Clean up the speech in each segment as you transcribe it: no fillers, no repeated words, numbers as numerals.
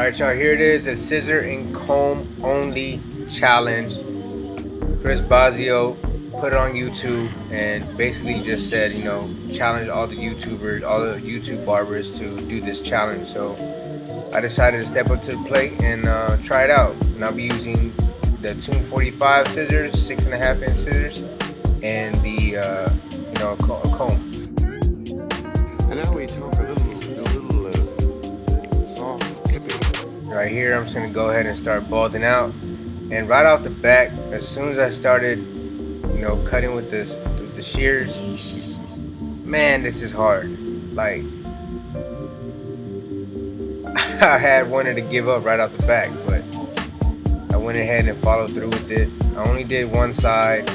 Alright, y'all, here it is, a scissor and comb only challenge. Chris Bazio put it on YouTube and basically just said, challenge all the YouTubers, all the YouTube barbers to do this challenge. So I decided to step up to the plate and try it out. And I'll be using the 245 scissors, 6.5 inch scissors, and the a comb. And now we talk a little soft tipping. Right here, I'm just gonna go ahead and start balding out. And right off the bat, as soon as I started, cutting with the shears, man, this is hard. Like, I had wanted to give up right off the bat, but I went ahead and followed through with it. I only did one side.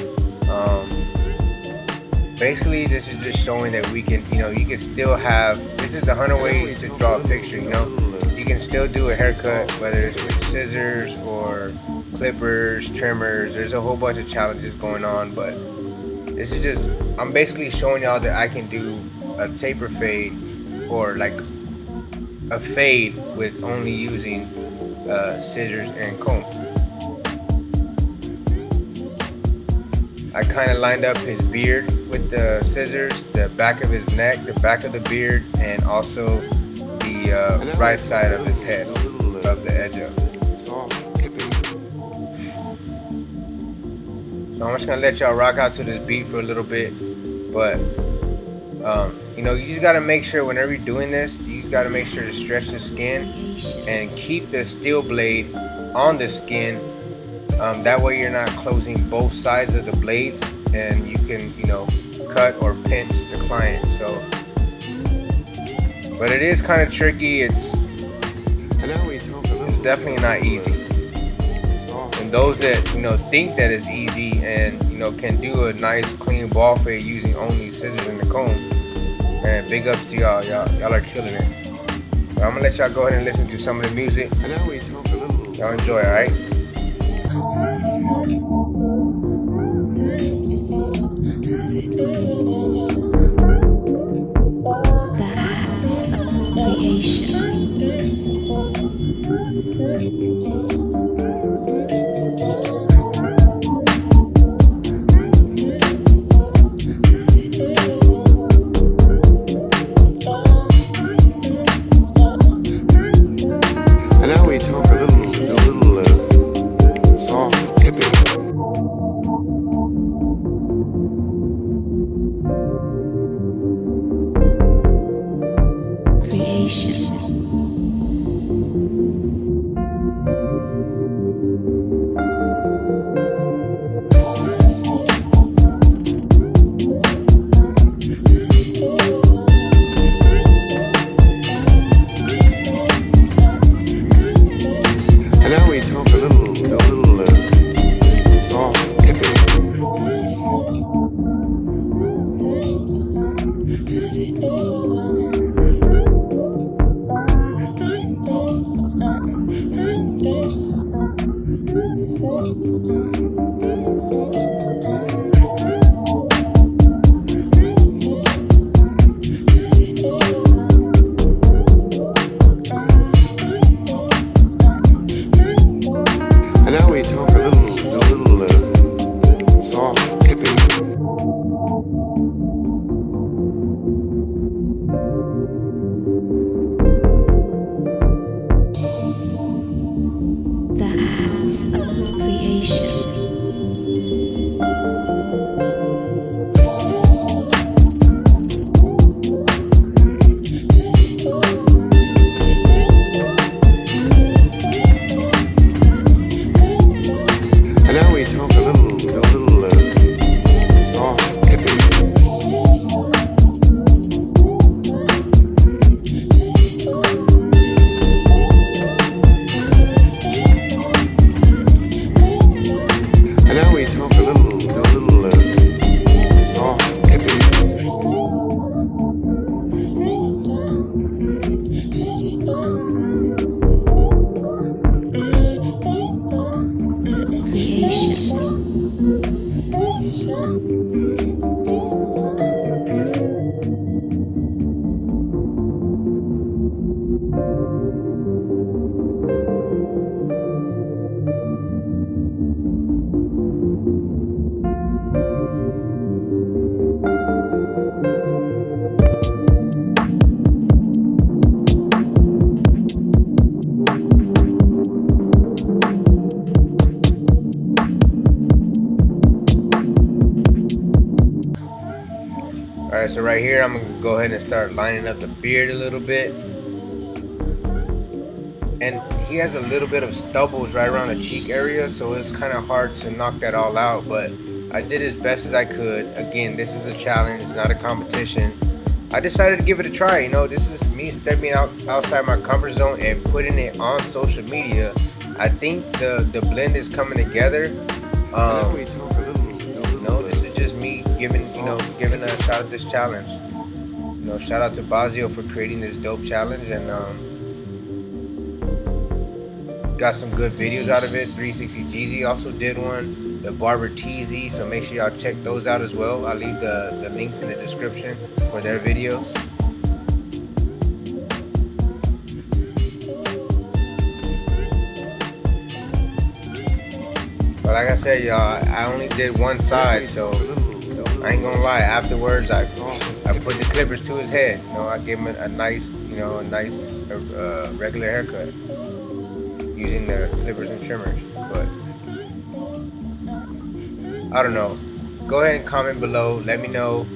Basically, this is just showing that we can, you can still have. This is the 100 ways to draw a picture. You can still do a haircut, whether it's with scissors or clippers, trimmers. There's a whole bunch of challenges going on, but this is just, I'm basically showing y'all that I can do a taper fade or like a fade with only using scissors and comb. I kind of lined up his beard with the scissors, the back of his neck, the back of the beard, and also the right side of his head, of the edge of it. So I'm just gonna let y'all rock out to this beat for a little bit, but you just gotta make sure whenever you're doing this, you just gotta make sure to stretch the skin and keep the steel blade on the skin. That way you're not closing both sides of the blades, and you can, cut or pinch the client. So, but it is kind of tricky. It's definitely not easy. And those that think that it's easy and can do a nice clean ball fade using only scissors and the comb, man, big ups to y'all. Y'all are killing it. So I'm gonna let y'all go ahead and listen to some of the music. Y'all enjoy, all right? The house of creation. And now we talk a little soft tipping. And now we talk a little soft tipping. The house of creation. And now we talk a little soft tipping. So right here, I'm gonna go ahead and start lining up the beard a little bit. And he has a little bit of stubbles right around the cheek area, so it's kind of hard to knock that all out, but I did as best as I could. Again, this is a challenge, it's not a competition. I decided to give it a try. You know, this is me stepping outside my comfort zone and putting it on social media. I think the blend is coming together. This is just me giving a shot at this challenge. You know, shout out to Bazio for creating this dope challenge, and got some good videos out of it. 360 Jeezy also did one, the Barber TZ, so make sure y'all check those out as well. I'll leave the links in the description for their videos. But like I said, y'all, I only did one side, so I ain't gonna lie. Afterwards, I put the clippers to his head. You know, I gave him a nice regular haircut using the clippers and trimmers. But I don't know. Go ahead and comment below. Let me know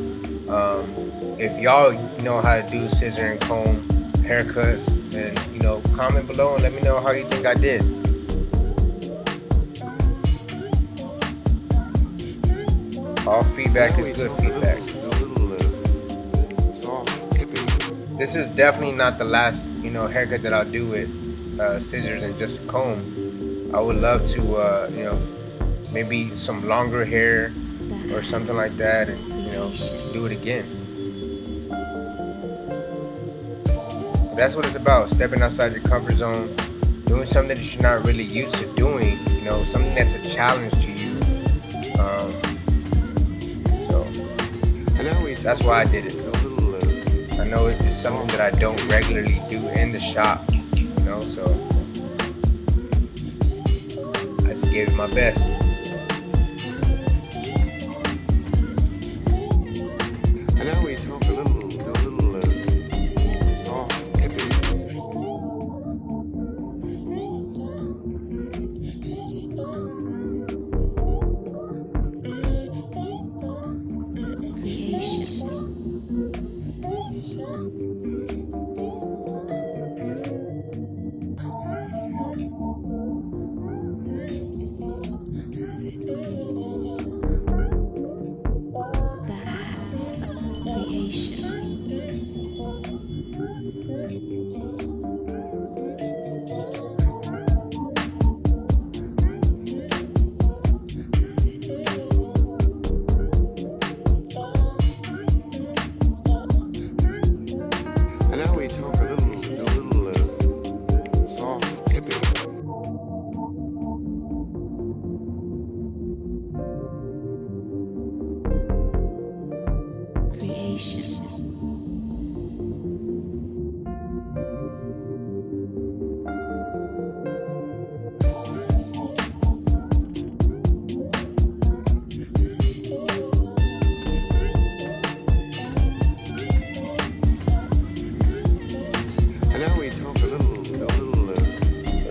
if y'all know how to do scissor and comb haircuts, and comment below and let me know how you think I did. All feedback is good feedback. This is definitely not the last haircut that I'll do with scissors and just a comb. I would love to maybe some longer hair or something like that, and do it again. That's what it's about, stepping outside your comfort zone, doing something that you're not really used to doing, something that's a challenge to you. So that's why I did it. I know it's just something that I don't regularly do in the shop, so I just gave it my best. And now we talk a little soft, hippie. And now we talk a little soft, hippie.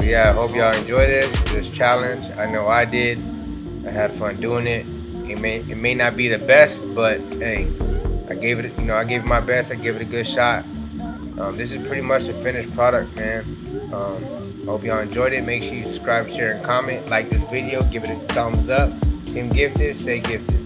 Yeah, I hope y'all enjoyed this challenge. I know I did. I had fun doing it. It may not be the best, but hey, I gave it my best. I gave it a good shot. This is pretty much the finished product, man. I hope y'all enjoyed it. Make sure you subscribe, share, and comment. Like this video. Give it a thumbs up. Team Gifted, stay gifted.